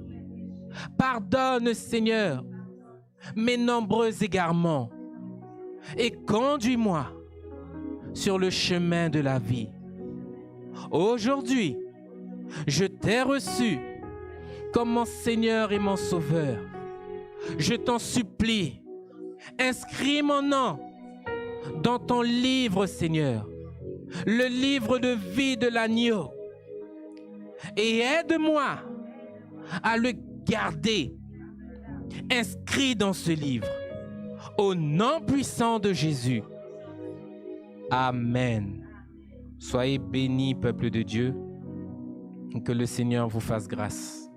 Pardonne, Seigneur, mes nombreux égarements et conduis-moi sur le chemin de la vie. Aujourd'hui, je t'ai reçu comme mon Seigneur et mon Sauveur. Je t'en supplie, inscris mon nom dans ton livre, Seigneur, le livre de vie de l'agneau, et aide-moi à le garder inscrit dans ce livre. Au nom puissant de Jésus. Amen. Soyez bénis, peuple de Dieu. Que le Seigneur vous fasse grâce.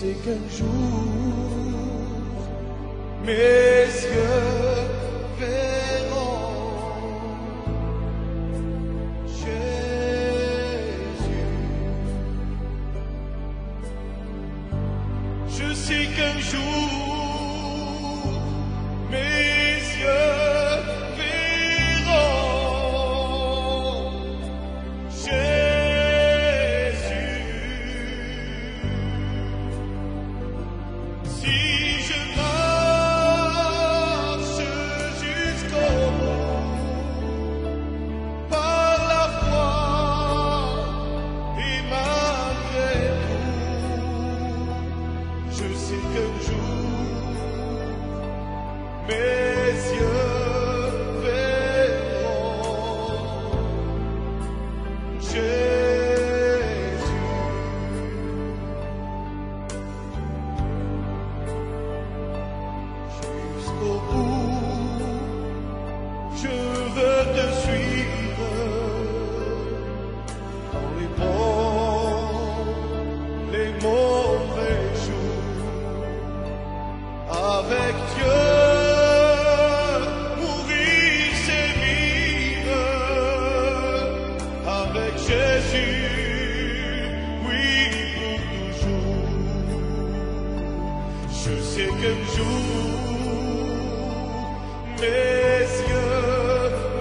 sais qu'un jour mes yeux verront Jésus. Je sais qu'un jour mes yeux verront Jésus. Si je marche jusqu'au bout par la foi et malgré tout, je sais qu'un jour mes yeux verront Jésus. Jusqu'au bout, je veux te suivre dans les bons, les mauvais jours. Avec Dieu, mourir c'est vivre. Avec Jésus, oui pour toujours. Je sais qu'un jour mes yeux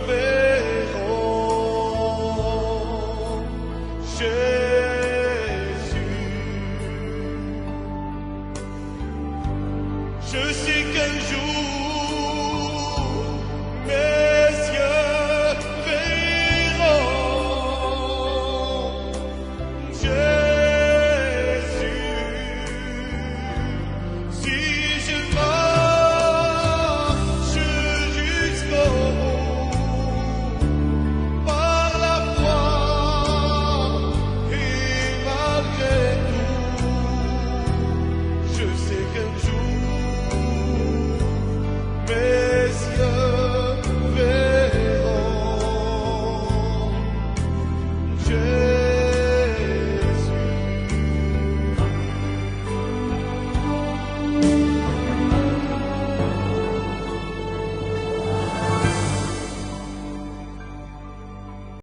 verront Jésus. Je sais qu'un jour mes yeux verront Jésus. Si je marche jusqu'au bout par la foi et malgré tout, je sais qu'un jour